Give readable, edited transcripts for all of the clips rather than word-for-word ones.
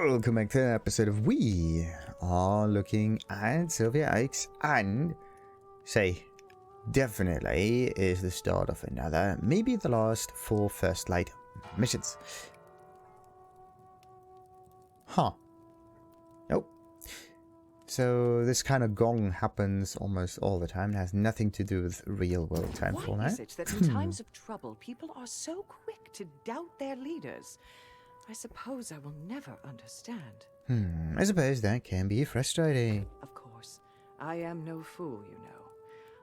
Welcome back to an episode of We Are Looking at Sylvia Oakes, and say, definitely is the start of another, maybe the last 4 First Light missions. Huh. Nope. So this kind of gong happens almost all the time. It has nothing to do with real world time for now. Why is it that in times of trouble, people are so quick to doubt their leaders? I suppose I will never understand. I suppose that can be frustrating. Of course, I am no fool, you know.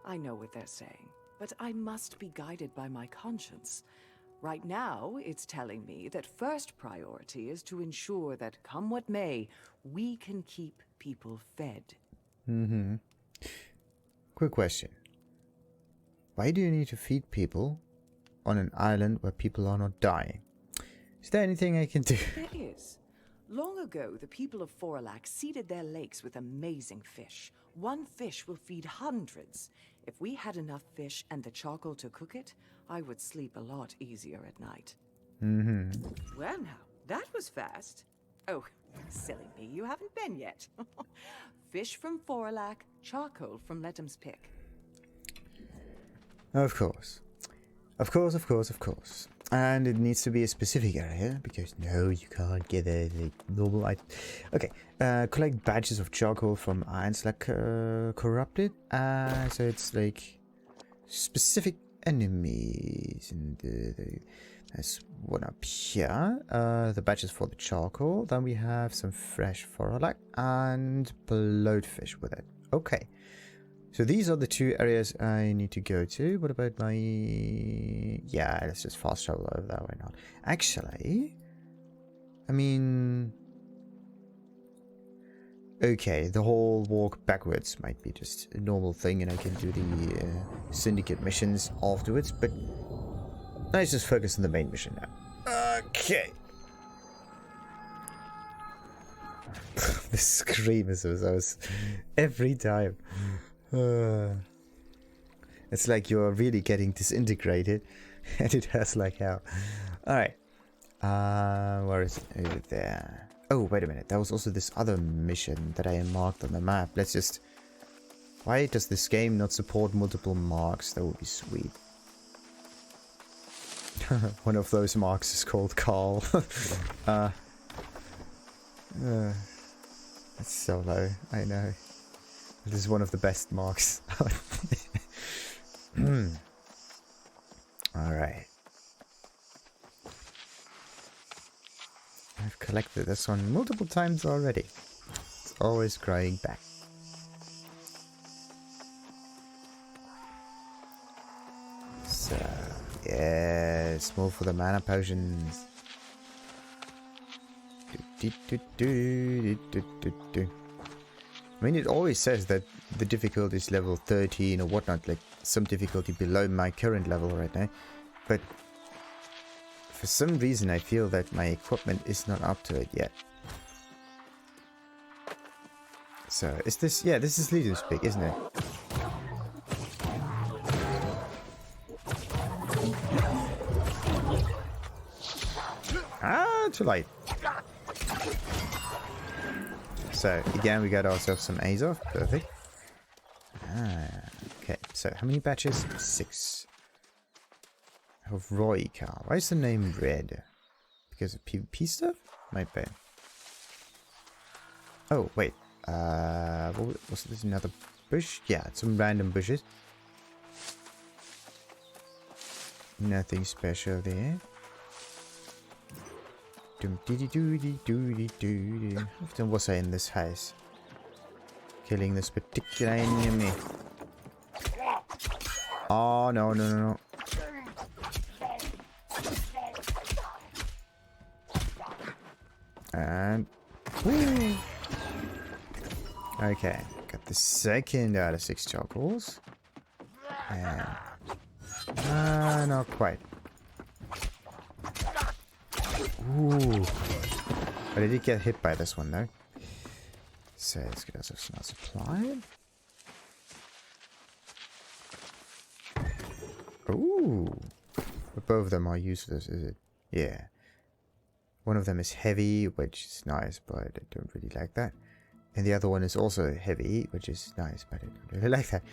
I know what they're saying, but I must be guided by my conscience. Right now, it's telling me that first priority is to ensure that, come what may, we can keep people fed. Quick question. Why do you need to feed people on an island where people are not dying? Is there anything I can do? There is. Long ago, the people of Forellac seeded their lakes with amazing fish. One fish will feed hundreds. If we had enough fish and the charcoal to cook it, I would sleep a lot easier at night. Well now, that was fast. Oh, silly me, you haven't been yet. Fish from Forellac, charcoal from Letum's pick. Of course. Of course. And it needs to be a specific area, because no, you can't get a normal item. Okay, collect badges of charcoal from irons like corrupted. So it's like specific enemies. And there's one up here. The badges for the charcoal. Then we have some fresh forrelac and bloatfish with it. Okay. So these are the 2 areas I need to go to. What about my... Yeah, let's just fast travel over there. Why not? Actually, I mean... Okay, the whole walk backwards might be just a normal thing, and I can do the syndicate missions afterwards, but let's just focus on the main mission now. Okay. The scream is so every time. It's like you're really getting disintegrated, and it hurts like hell. Alright. Where is it? Over there. Oh, wait a minute. There was also this other mission that I marked on the map. Let's just... Why does this game not support multiple marks? That would be sweet. One of those marks is called Carl. That's so low. I know. This is one of the best marks. Alright. I've collected this one multiple times already. It's always crying back. So, yeah, small for the mana potions. I mean, it always says that the difficulty is level 13 or whatnot, like some difficulty below my current level right now. But for some reason, I feel that my equipment is not up to it yet. So, is this... Yeah, this is Letum's pick, isn't it? Ah, too late. So, again, we got ourselves some A's off. Perfect. Okay, so how many batches? 6. Of Roy car. Why is the name red? Because of PvP stuff? Might be. Oh, wait. Was this another bush? Yeah, some random bushes. Nothing special there. How often was I in this house? Killing this particular enemy. Oh, no. And... Woo! Okay, got the second out of 6 charcoals. And... not quite. Ooh. But I did get hit by this one though. So let's get ourselves some supply. Ooh. But both of them are useless, is it? Yeah. One of them is heavy, which is nice, but I don't really like that. And the other one is also heavy, which is nice, but I don't really like that.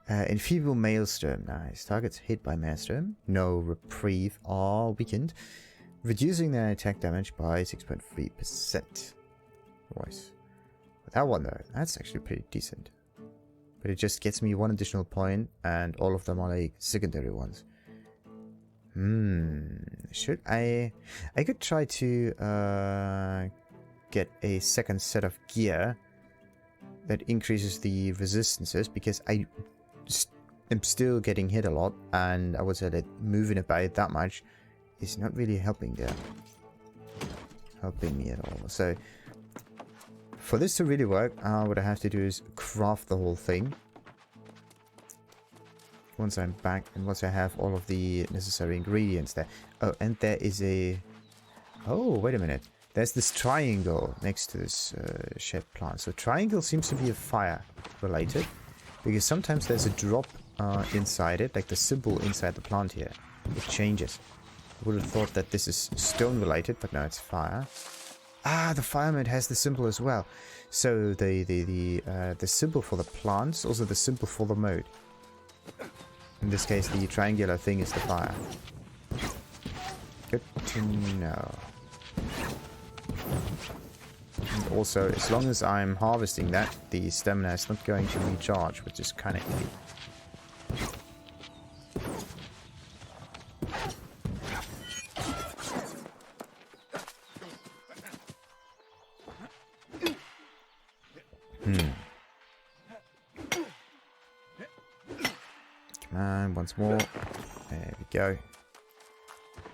Enfeeble Maelstrom, nice. Targets hit by Maelstrom, no reprieve or weakened, reducing their attack damage by 6.3%. Nice. That one though, that's actually pretty decent. But it just gets me one additional point, and all of them are like secondary ones. Should I could try to get a second set of gear that increases the resistances, because I am still getting hit a lot, and I would say that moving about that much is not really helping me at all. So for this to really work, what I have to do is craft the whole thing. Once I'm back and once I have all of the necessary ingredients there. Oh, and there is a... Oh, wait a minute. There's this triangle next to this shed plant. So triangle seems to be a fire related, because sometimes there's a drop inside it, like the symbol inside the plant here. It changes. I would have thought that this is stone related, but no, it's fire. Ah, the fire mode has the symbol as well. So the symbol for the plants, also the symbol for the mode. In this case, the triangular thing is the fire. Good to know. And also, as long as I'm harvesting that, the stamina is not going to recharge, which is kind of iffy. Once more. There we go.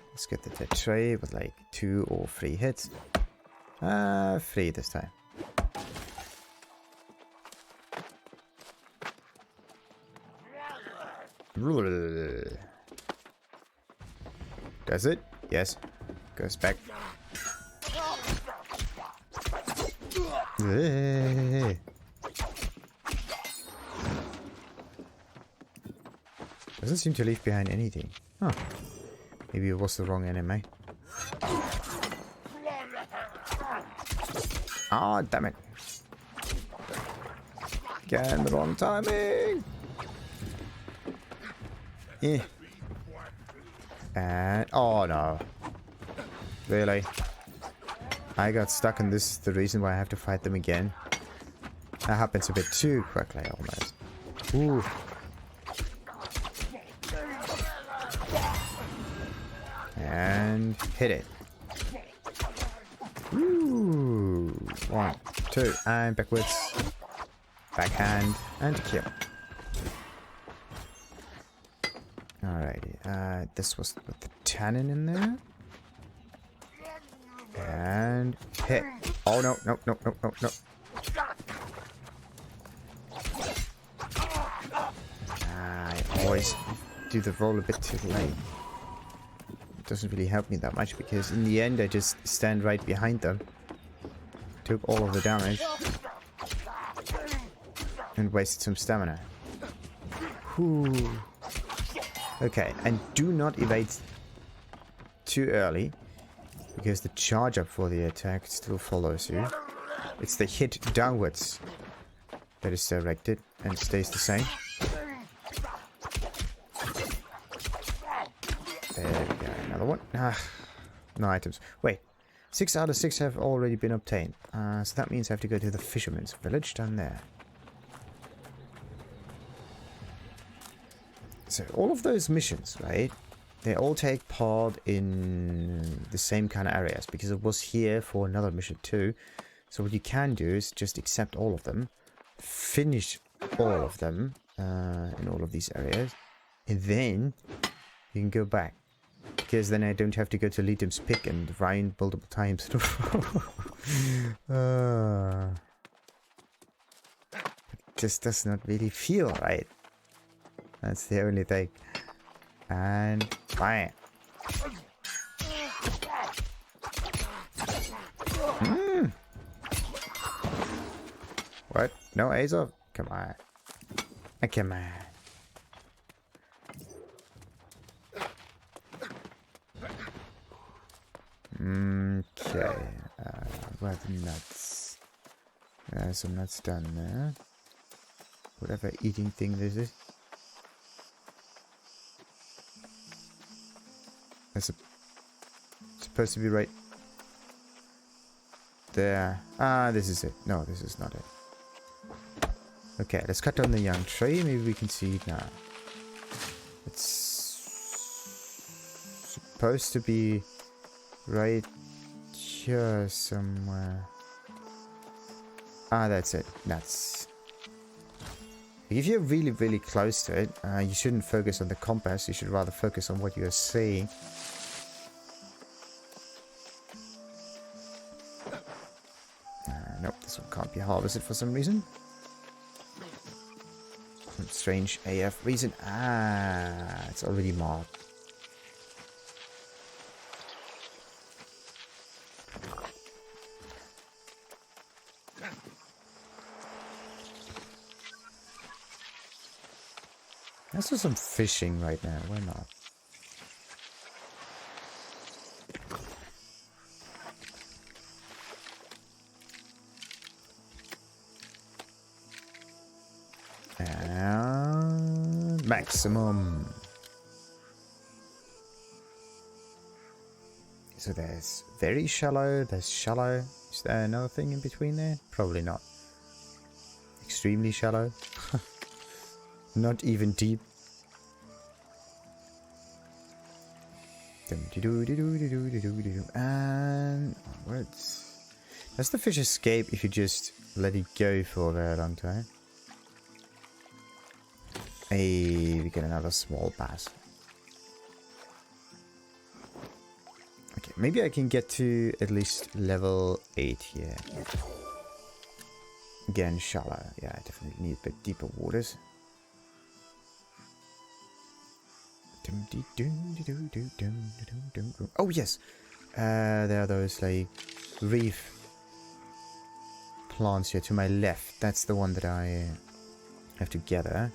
Let's get the dead tray with like 2 or 3 hits. 3 this time. Does it? Yes. Goes back. Doesn't seem to leave behind anything. Huh. Maybe it was the wrong enemy. Ah, damn it. Again, the wrong timing. Yeah. And... Oh, no. Really? I got stuck and this is the reason why I have to fight them again. That happens a bit too quickly, almost. Ooh. And hit it. Ooh. 1, 2, and backwards. Backhand and kill. Alrighty. This was with the tannin in there. And hit. Oh no, no, no, no, no, no. I always do the roll a bit too late. Doesn't really help me that much, because in the end I just stand right behind them, took all of the damage and wasted some stamina. Whew. Okay, and do not evade too early, because the charge up for the attack still follows you. It's the hit downwards that is directed and stays the same. There we go, another one. Ah, no items. Wait, 6 out of 6 have already been obtained. So that means I have to go to the fisherman's village down there. So all of those missions, right? They all take part in the same kind of areas, because it was here for another mission too. So what you can do is just accept all of them, finish all of them in all of these areas, and then you can go back. Because then I don't have to go to Letum's pick and grind multiple times. It just does not really feel right. That's the only thing. And bam. What? No Azov? Come on. Come on. Okay. Where are the nuts? Some nuts down there. Whatever eating thing this is. It's supposed to be right there. Ah, this is it. No, this is not it. Okay, let's cut down the young tree. Maybe we can see it now. It's supposed to be right here somewhere. Ah, that's it. Nuts. If you're really, really close to it, you shouldn't focus on the compass. You should rather focus on what you're seeing. Nope, this one can't be harvested for some reason. Some strange AF reason. Ah, it's already marked. Let's do some fishing right now. Why not? And maximum. So there's very shallow, there's shallow. Is there another thing in between there? Probably not. Extremely shallow. Not even deep. And onwards. Does the fish escape if you just let it go for a very long time? Hey, we get another small bass. Okay, maybe I can get to at least level 8 here. Again, shallow. Yeah, I definitely need a bit deeper waters. Oh yes, there are those like reef plants here to my left. That's the one that I have to gather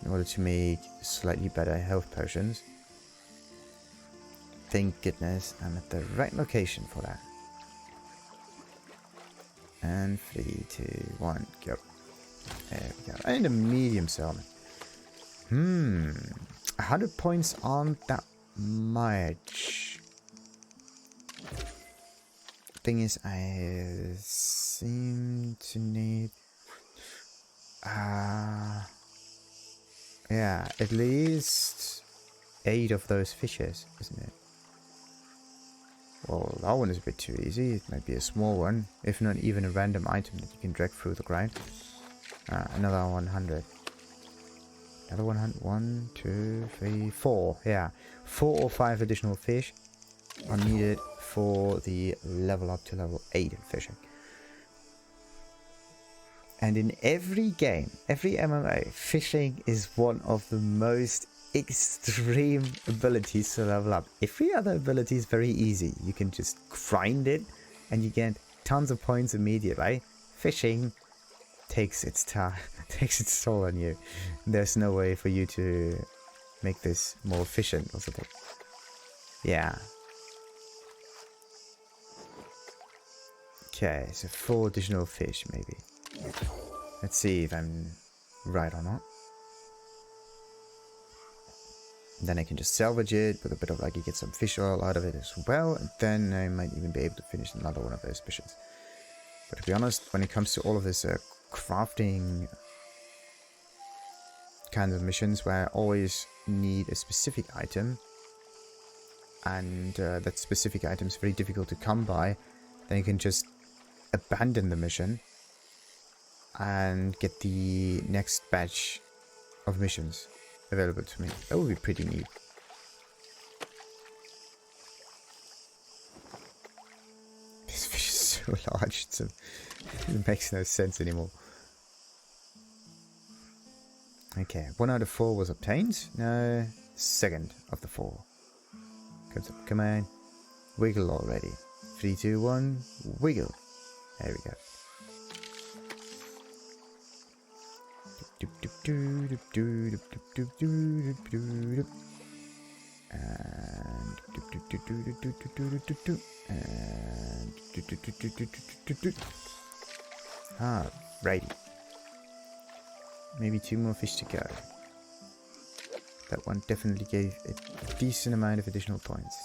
in order to make slightly better health potions. Thank goodness I'm at the right location for that. And 3, 2, 1, go. There we go. And a medium salmon. 100 points aren't that much. Thing is, I seem to need... yeah, at least 8 of those fishes, isn't it? Well, that one is a bit too easy. It might be a small one, if not even a random item that you can drag through the grind. Another 100. Another 100. 1, 2, 3, 4. Yeah, 4 or 5 additional fish are needed for the level up to level 8 in fishing. And in every game, every MMO, fishing is one of the most extreme abilities to level up. Every other ability is very easy. You can just grind it and you get tons of points immediately. Fishing takes its toll on you. There's no way for you to make this more efficient or something. Yeah. Okay, so 4 additional fish maybe. Let's see if I'm right or not. Then I can just salvage it with a bit of luck, get some fish oil out of it as well, and then I might even be able to finish another one of those missions. But to be honest, when it comes to all of this crafting kinds of missions where I always need a specific item, and that specific item is very difficult to come by, then you can just abandon the mission and get the next batch of missions available to me. That would be pretty neat. This fish is so large, it makes no sense anymore. Okay, 1 out of 4 was obtained. No, 2nd of the 4. Come on. Wiggle already. 3, 2, 1, wiggle. There we go. And Ah, righty. Maybe 2 more fish to go. That one definitely gave a decent amount of additional points.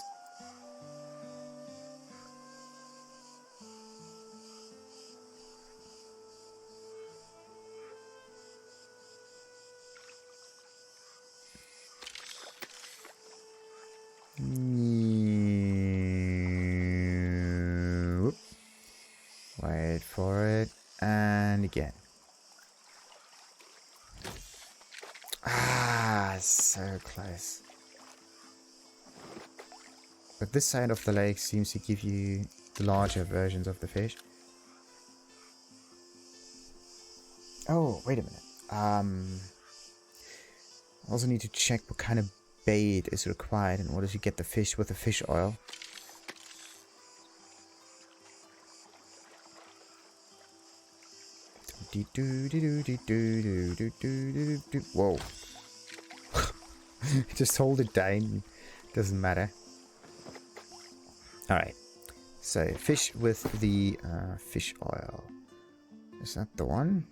Wait for it, and again. Ah, so close. But this side of the lake seems to give you the larger versions of the fish. Oh, wait a minute. Also need to check what kind of bait is required in order to get the fish with the fish oil. Whoa. Just hold it down. Doesn't matter. Alright. So, fish with the fish oil. Is that the one?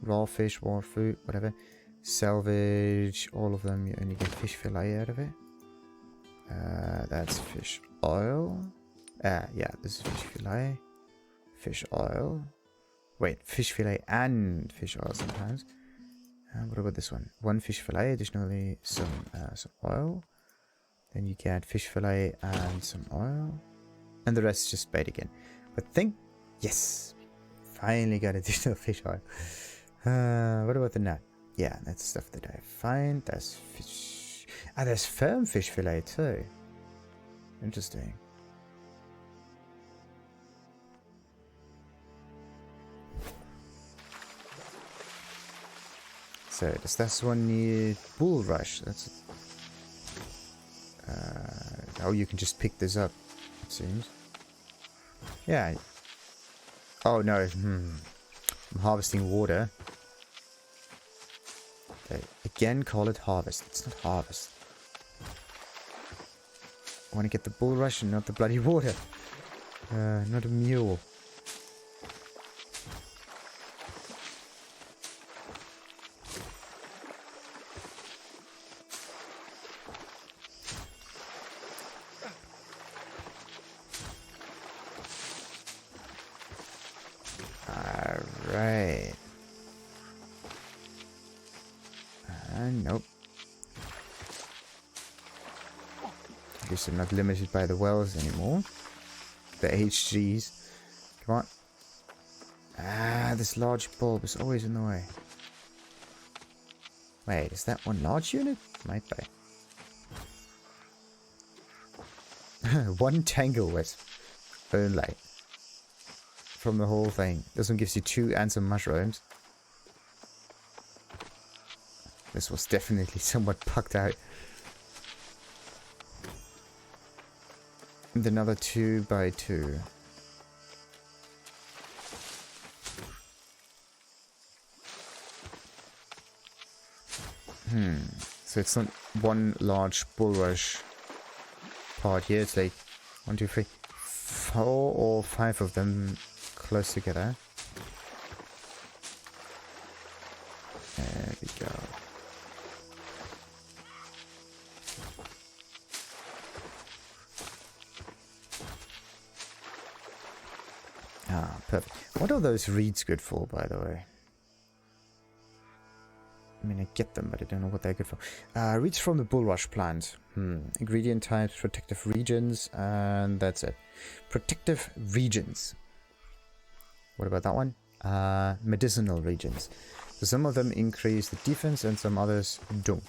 Raw fish, raw fruit, whatever. Salvage, all of them. You only get fish fillet out of it. That's fish oil. Yeah, this is fish fillet. Fish oil. Wait, fish fillet and fish oil sometimes. What about this one? 1 fish fillet, additionally some oil. Then you get fish fillet and some oil. And the rest is just bait again. But yes! Finally got additional fish oil. What about the nut? Yeah, that's stuff that I find. There's fish... Ah, there's firm fish fillet too. Interesting. So, does this one need bulrush? That's... oh, you can just pick this up, it seems. Yeah. Oh, no. I'm harvesting water. They again call it harvest. It's not harvest. I want to get the bulrush and not the bloody water. Not a mule. Alright. Nope. I guess I'm not limited by the wells anymore. The HGs. Come on. Ah, this large bulb is always in the way. Wait, is that one large unit? Might be. 1 tangle wisp. Only. From the whole thing. This one gives you 2 and some mushrooms. This was definitely somewhat pucked out. And another 2 by 2. So it's not one large bulrush part here. It's like 1, 2, 3, 4 or 5 of them close together. There we go. Ah, perfect. What are those reeds good for, by the way? I mean, I get them, but I don't know what they're good for. Reeds from the bulrush plant. Ingredient types, protective regions, and that's it. Protective regions. What about that one? Medicinal regions. So some of them increase the defense and some others don't.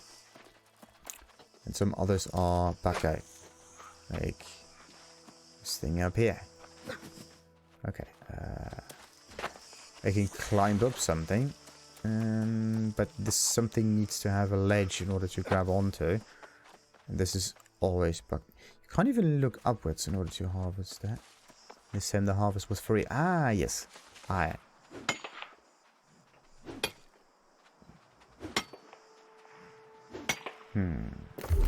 And some others are back out. Like this thing up here. Okay. I can climb up something. But this something needs to have a ledge in order to grab onto. And this is always bugged. You can't even look upwards in order to harvest that. This time the harvest was free. Ah, yes. Alright.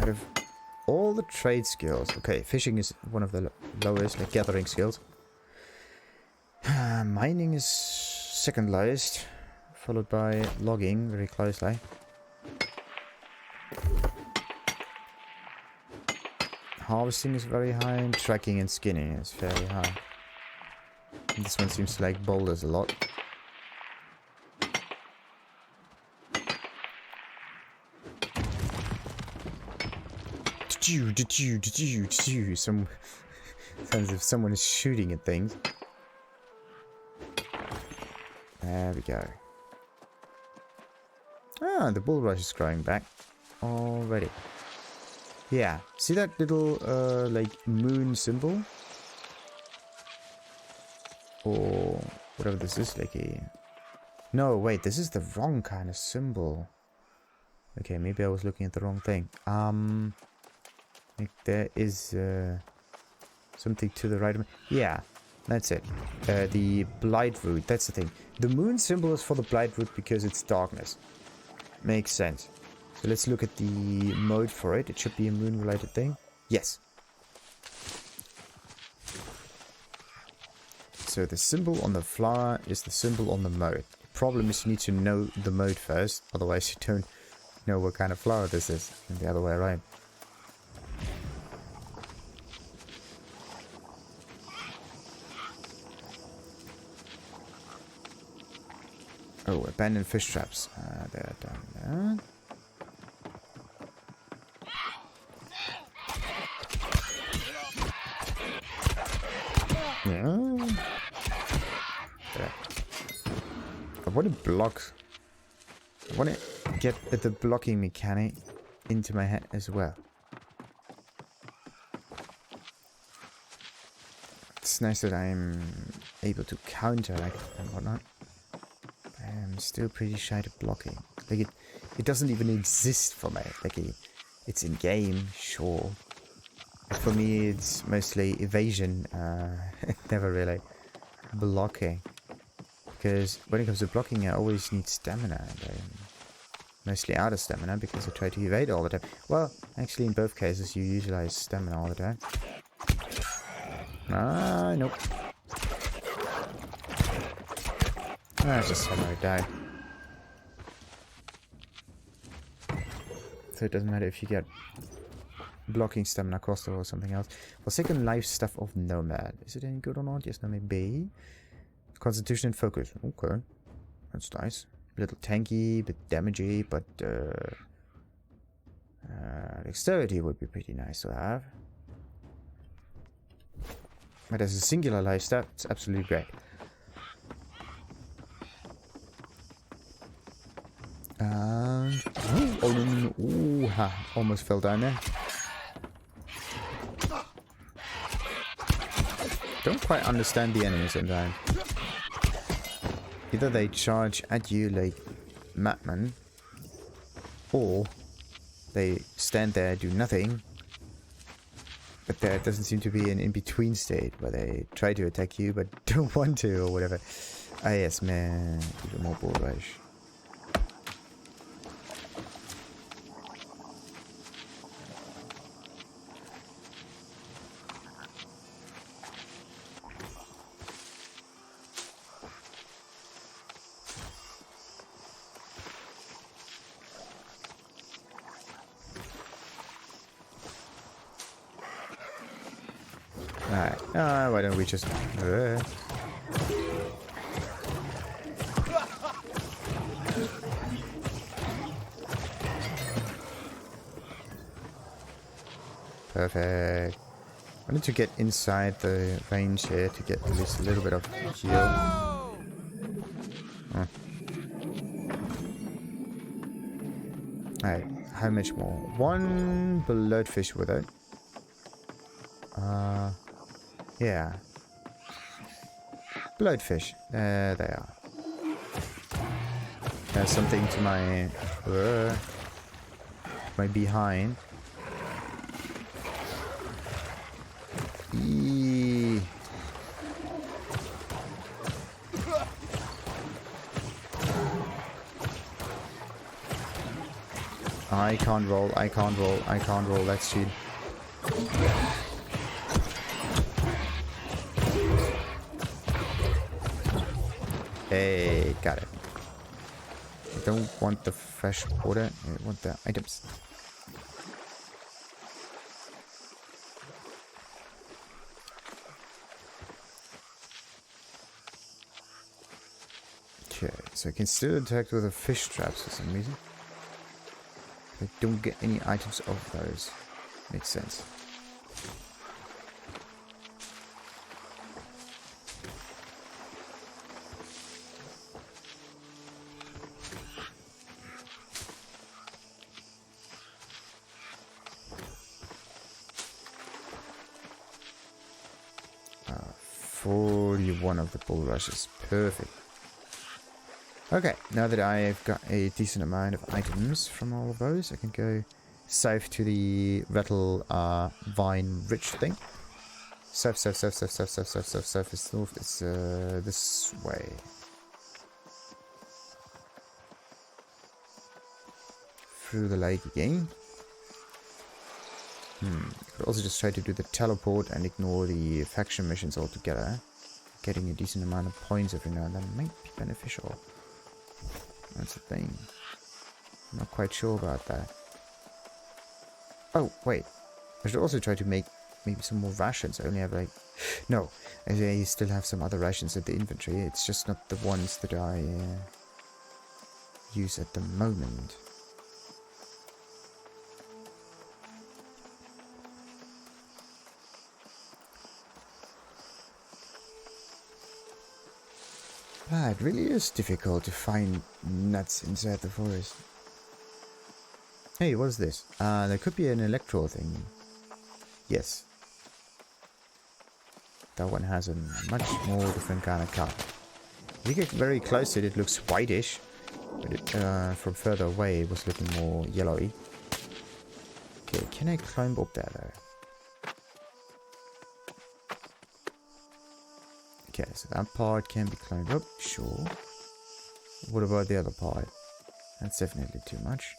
Out of all the trade skills. Okay, fishing is one of the lowest, like gathering skills. Mining is second lowest, followed by logging very closely. Harvesting is very high, and tracking and skinning is very high. And this one seems to like boulders a lot. Some sounds if someone is shooting at things. There we go. Ah, the bulrush is growing back already. Yeah, see that little like moon symbol? Or whatever this is, like a... No, wait, this is the wrong kind of symbol. Okay, maybe I was looking at the wrong thing. Like there is something to the right of me. Yeah, that's it. The blight root, that's the thing. The moon symbol is for the blight root because it's darkness. Makes sense. So let's look at the mode for it. It should be a moon-related thing. Yes. So the symbol on the flower is the symbol on the mode. The problem is you need to know the mode first, otherwise you don't know what kind of flower this is, and the other way around. Oh, abandoned fish traps. They're down there. Yeah. There. I want to block. I want to get the blocking mechanic into my head as well. It's nice that I'm able to counteract and whatnot. I'm still pretty shy to blocking. Like it doesn't even exist for me. Like it's in game, sure. For me, it's mostly evasion, never really blocking. Because when it comes to blocking, I always need stamina. And I'm mostly out of stamina because I try to evade all the time. Well, actually, in both cases, you utilize stamina all the time. Ah, nope. Ah, just somehow die. So it doesn't matter if you get blocking, stamina cost, or something else. Forsaken life stuff of Nomad. Is it any good or not? Yes, no, maybe. Constitution and focus. Okay. That's nice. A little tanky, bit damagey, but dexterity would be pretty nice to have. But as a singular life stat, it's absolutely great. Oh no. Ooh, ha. Almost fell down there. Don't quite understand the enemies sometimes. Either they charge at you like madmen, or they stand there, do nothing, but there doesn't seem to be an in-between state where they try to attack you but don't want to, or whatever. Ah yes, man, even more bull rush. Alright, why don't we just... Perfect. I need to get inside the range here to get at least a little bit of heal. Alright, how much more? One bloatfish with it. Yeah. Bloatfish. There they are. There's something to my behind. Eee. I can't roll, that's cheat. Hey, got it. I don't want the fresh water, I want the items. Okay, so I can still interact with the fish traps for some reason. I don't get any items of those. Makes sense. One of the bulrushes. Perfect. Okay, now that I've got a decent amount of items from all of those, I can go south to the rattle vine rich thing. South is north. It's this way. Through the lake again. Could also just try to do the teleport and ignore the faction missions altogether. Getting a decent amount of points every now and then might be beneficial. That's the thing. I'm not quite sure about that. Oh, wait. I should also try to make maybe some more rations. I only have like... No, I still have some other rations in the inventory. It's just not the ones that I use at the moment. Ah, it really is difficult to find nuts inside the forest. Hey, what is this? There could be an electro thing. Yes. That one has a much more different kind of color. If you get very close to it, it looks whitish. But it, from further away, it was looking more yellowy. Okay, can I climb up there though? Okay, so that part can be climbed up, sure. What about the other part? That's definitely too much.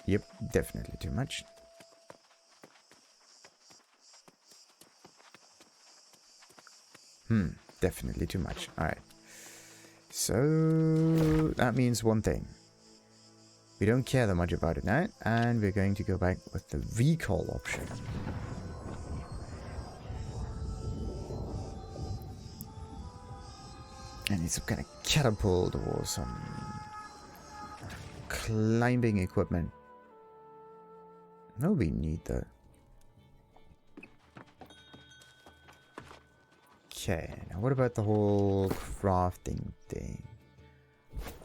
Yep, definitely too much. Definitely too much. Alright. So, that means one thing. We don't care that much about it now, and we're going to go back with the recall option. I need some kind of catapult or some climbing equipment. No, we need that. Okay, now what about the whole crafting thing?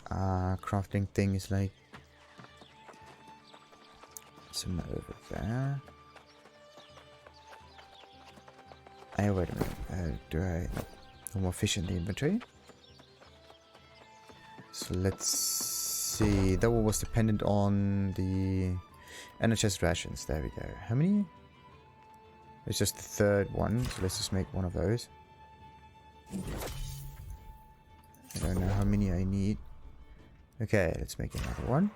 Crafting thing is like somewhere over there. Hey, wait a minute. Do I... No more fish in the inventory. So let's see. That one was dependent on the NHS rations. There we go. How many? It's just the third one. So let's just make one of those. I don't know how many I need. Okay, let's make another one.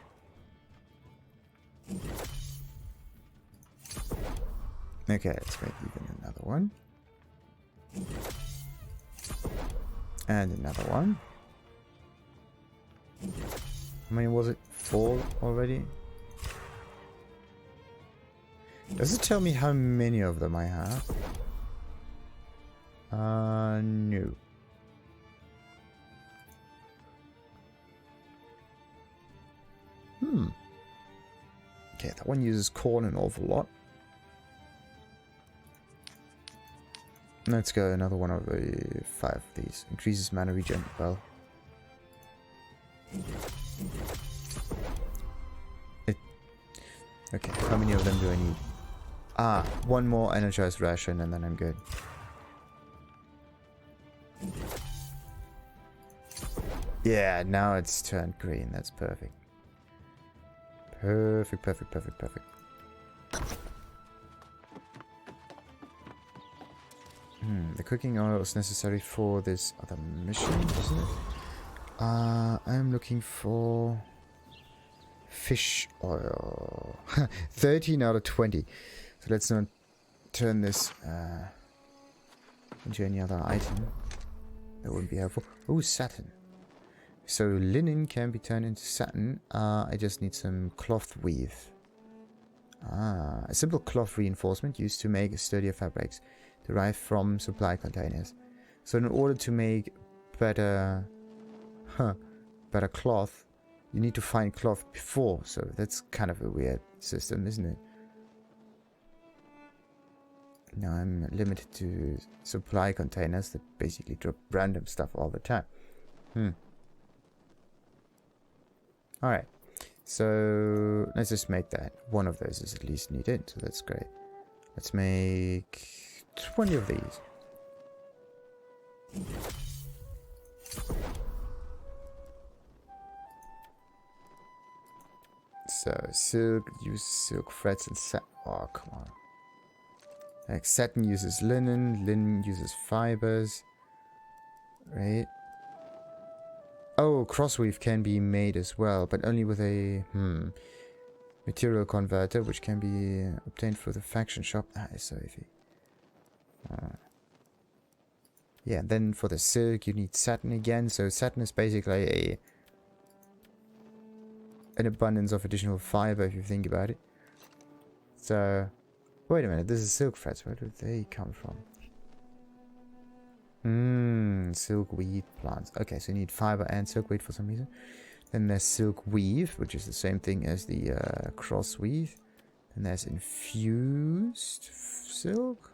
Okay, let's make even another one. And another one. How many was it? 4 already? Does it tell me how many of them I have? No. Okay, that one uses corn an awful lot. Let's go another one of the 5 of these. Increases mana regen. Well. Okay, how many of them do I need? One more energized ration and then I'm good. Yeah, now it's turned green. That's perfect. Perfect. The cooking oil is necessary for this other mission, isn't it? I'm looking for Fish oil. 13 out of 20. So let's not turn this into any other item. That wouldn't be helpful. Oh, satin. So linen can be turned into satin. I just need some cloth weave. A simple cloth reinforcement used to make sturdier fabrics, derived from supply containers. So in order to make better cloth, you need to find cloth before. So that's kind of a weird system, isn't it? Now I'm limited to supply containers that basically drop random stuff all the time. Alright, so let's just make that. One of those is at least needed, so that's great. Let's make 20 of these. So, silk uses silk threads and satin. Oh, come on. Like, satin uses linen, linen uses fibers. Right? Oh, crossweave can be made as well, but only with a material converter, which can be obtained through the faction shop. That is so iffy. Yeah, then for the silk you need satin again. So satin is basically an abundance of additional fiber if you think about it. So, wait a minute, this is silk threads. Where do they come from? Silkweed plants. Okay, so you need fiber and silkweed for some reason. Then there's silk weave, which is the same thing as the cross weave. Then there's infused silk.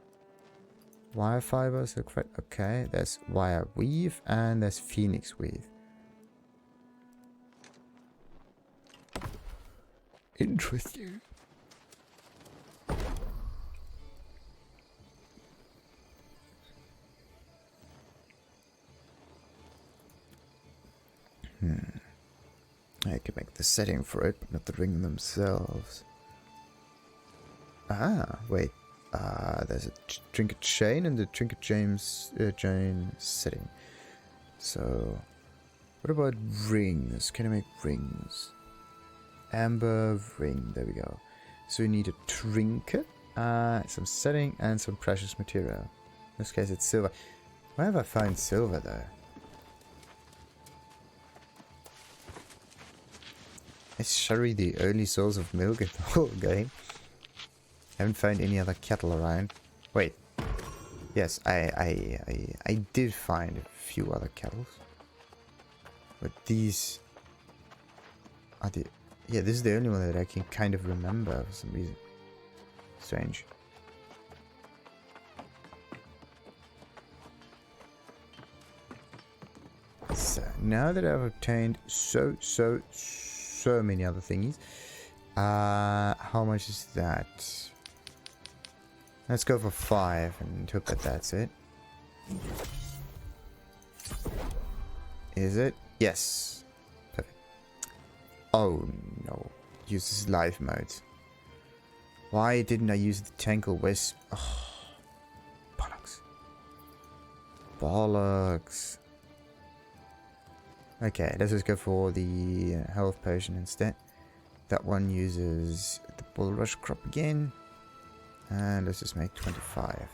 Wire fiber, silk thread. Okay, there's wire weave and there's phoenix weave. Interesting. I can make the setting for it, but not the ring themselves. Ah, wait. There's a trinket chain and the trinket chain setting. So, what about rings? Can I make rings? Amber ring. There we go. So you need a trinket, some setting, and some precious material. In this case, it's silver. Where have I found silver though? Is Sherry the only source of milk in the whole game? Haven't found any other cattle around. Wait. Yes, I did find a few other cattle. But these are the... Yeah, this is the only one that I can kind of remember for some reason. Strange. So, now that I've obtained so many other thingies. How much is that? Let's go for 5 and hope that that's it. Is it? Yes. Perfect. Oh no. Use this live mode. Why didn't I use the Tankle Wisp? Oh, bollocks. Bollocks. Okay, let's just go for the health potion instead. That one uses the bulrush crop again. And let's just make 25.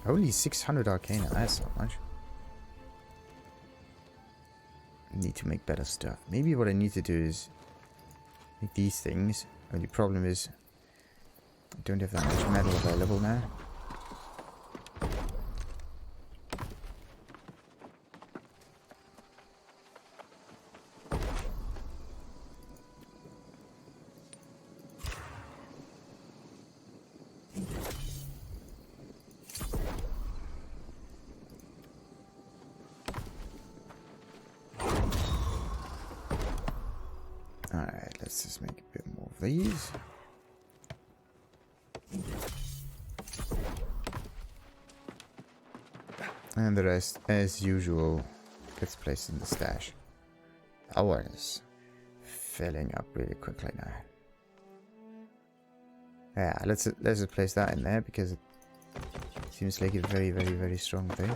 Only 600 arcana, that's not much. Need to make better stuff. Maybe what I need to do is make these things. Only problem is I don't have that much metal available now. Alright, let's just make a bit more of these. And the rest, as usual, gets placed in the stash. That one is filling up really quickly now. Yeah, let's just place that in there because it seems like a very strong thing.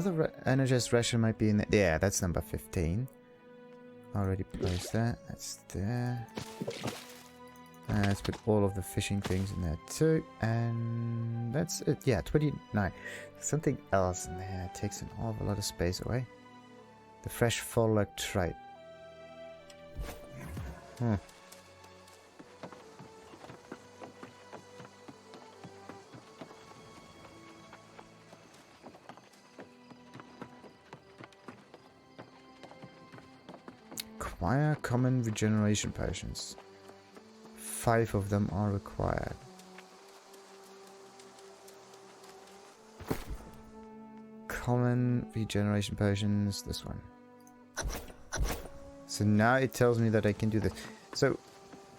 other energized ration might be in there. Yeah, that's number 15. Already placed that. That's there. Let's put all of the fishing things in there too. And that's it. Yeah, 29. Something else in there takes an awful lot of space away. The fresh Forellac Trout. Acquire common regeneration potions. 5 of them are required. Common regeneration potions, this one. So now it tells me that I can do this. So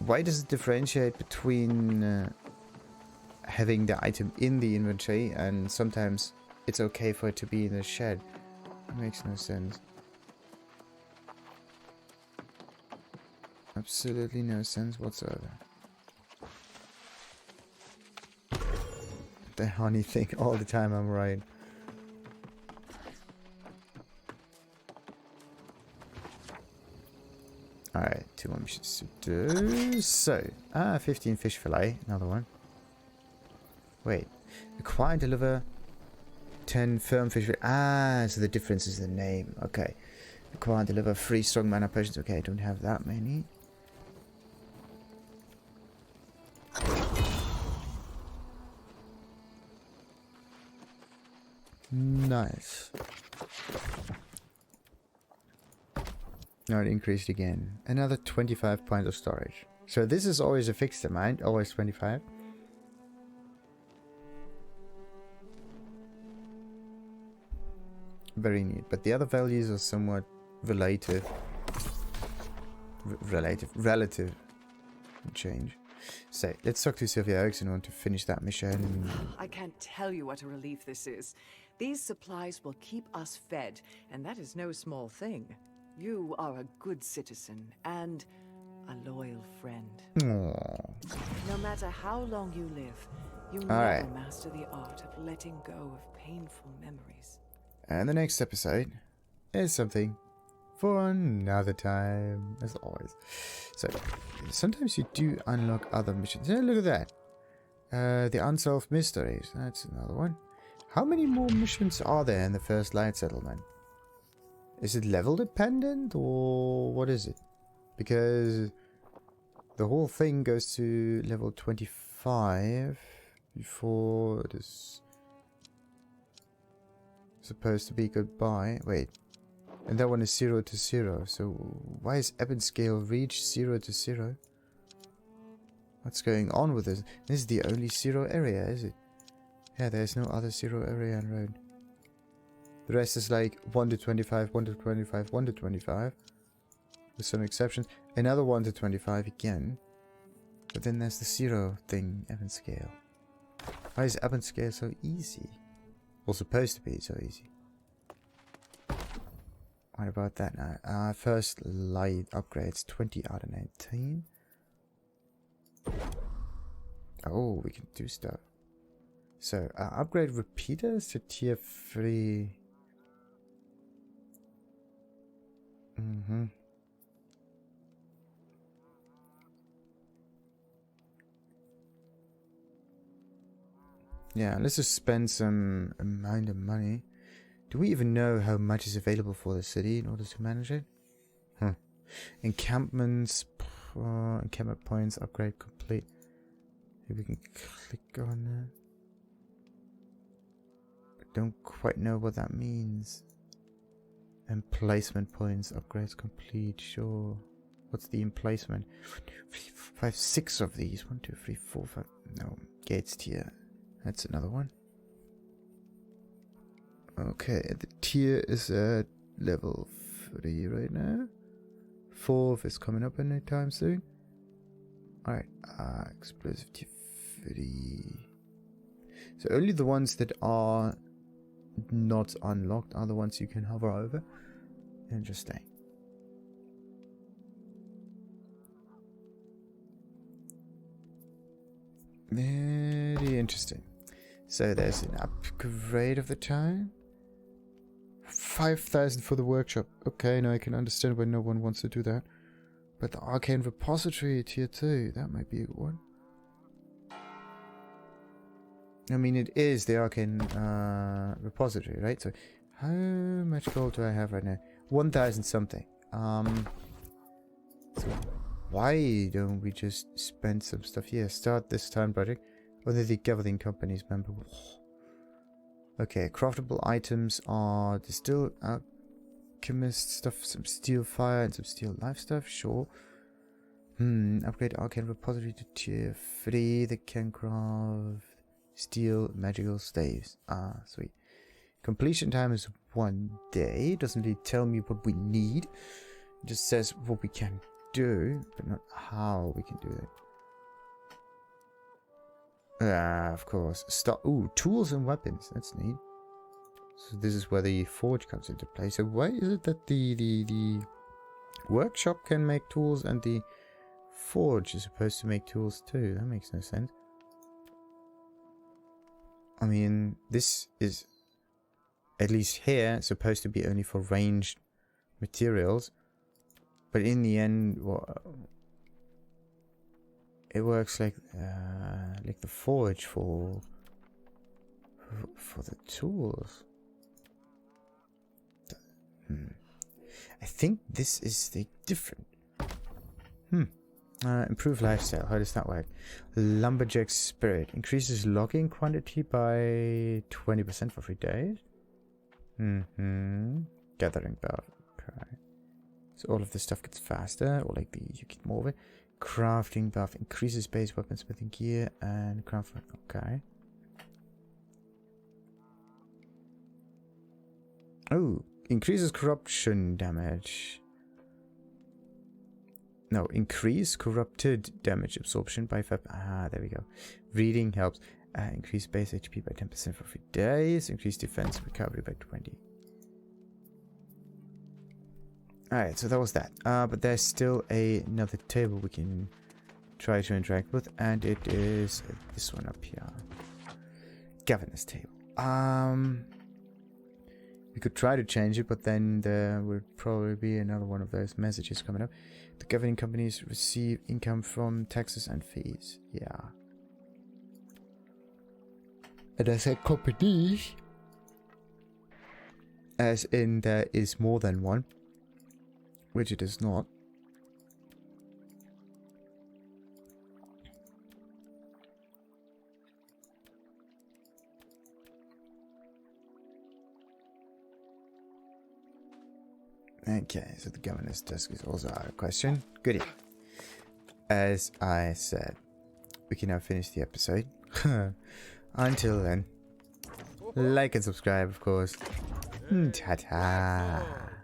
why does it differentiate between having the item in the inventory and sometimes it's okay for it to be in the shed? It makes no sense. Absolutely no sense whatsoever. The honey thing all the time, I'm right. Alright, 2 more missions to do. So, 15 fish fillet, another one. Wait, acquire and deliver 10 firm fish fillet. So the difference is the name. Okay. Acquire and deliver 3 strong mana potions. Okay, I don't have that many. Nice. Now it increased again. Another 25 points of storage. So this is always a fixed amount, always 25. Very neat. But the other values are somewhat relative. Relative change. So let's talk to Sylvia Oakes and want to finish that mission. I can't tell you what a relief this is. These supplies will keep us fed, and that is no small thing. You are a good citizen and a loyal friend. Aww. No matter how long you live, you All never right. master the art of letting go of painful memories. And the next episode is something for another time, as always. So, sometimes you do unlock other missions. Yeah, look at that. The Unsolved Mysteries. That's another one. How many more missions are there in the First Light Settlement? Is it level dependent, or what is it? Because the whole thing goes to level 25 before it is supposed to be goodbye. Wait. And that one is 0 to 0. So why is Ebb and Scale reach 0 to 0? What's going on with this? This is the only 0 area, is it? Yeah, there's no other 0 area on road. The rest is like 1 to 25, 1 to 25, 1 to 25. With some exceptions. Another 1 to 25 again. But then there's the 0 thing, Ebb and Scale. Why is Ebb and Scale so easy? Well, supposed to be so easy. What about that now? First light upgrades 20 out of 19. Oh, we can do stuff. So, upgrade repeaters to tier 3. Yeah, let's just spend some amount of money. Do we even know how much is available for the city in order to manage it? Encampments, encampment points, upgrade complete. Maybe we can click on that. I don't quite know what that means. Emplacement points, upgrades complete, sure. What's the emplacement? 5, 6 of these. 1, 2, 3, 4, 5. No, gates tier. That's another one. Okay, the tier is at level 3 right now. 4th is coming up anytime soon. Alright, explosive tier 3. So only the ones that are not unlocked are the ones you can hover over. Interesting. Very interesting. So there's an upgrade of the time. 5,000 for the workshop. Okay, now I can understand why no one wants to do that. But the arcane repository tier 2, that might be a good one. I mean, it is the arcane repository, right? So, how much gold do I have right now? 1,000 something. So why don't we just spend some stuff here? Start this town project. Only the governing companies member. Okay, craftable items are distilled alchemist stuff, some steel fire and some steel life stuff, sure. Upgrade arcane repository to tier 3 that can craft steel magical staves. Ah, sweet. Completion time is 1 day. Doesn't really tell me what we need. It just says what we can do, but not how we can do it. Of course. Ooh, tools and weapons. That's neat. So this is where the forge comes into play. So why is it that the workshop can make tools and the forge is supposed to make tools too? That makes no sense. I mean, this is, at least here, supposed to be only for ranged materials. But in the end, well, it works like the forge for the tools. I think this is the different. Improve lifestyle. How does that work? Lumberjack spirit increases logging quantity by 20% for 3 days. Gathering buff. Okay. So all of this stuff gets faster, or like you get more of it. Crafting buff increases base weaponsmithing gear and craft. Okay. Oh, increases corruption damage. No, increase corrupted damage absorption by 5. Ah, there we go. Reading helps. Increase base HP by 10% for 3 days. Increase defense recovery by 20. Alright, so that was that. But there's still another table we can try to interact with, and it is this one up here. Governor's table. We could try to change it, but then there would probably be another one of those messages coming up. The governing companies receive income from taxes and fees. Yeah. And I said companies, as in there is more than one, which it is not. Okay, so the governor's desk is also out of question. Goodie. As I said, we can now finish the episode. Until then, like and subscribe, of course. Ta-ta.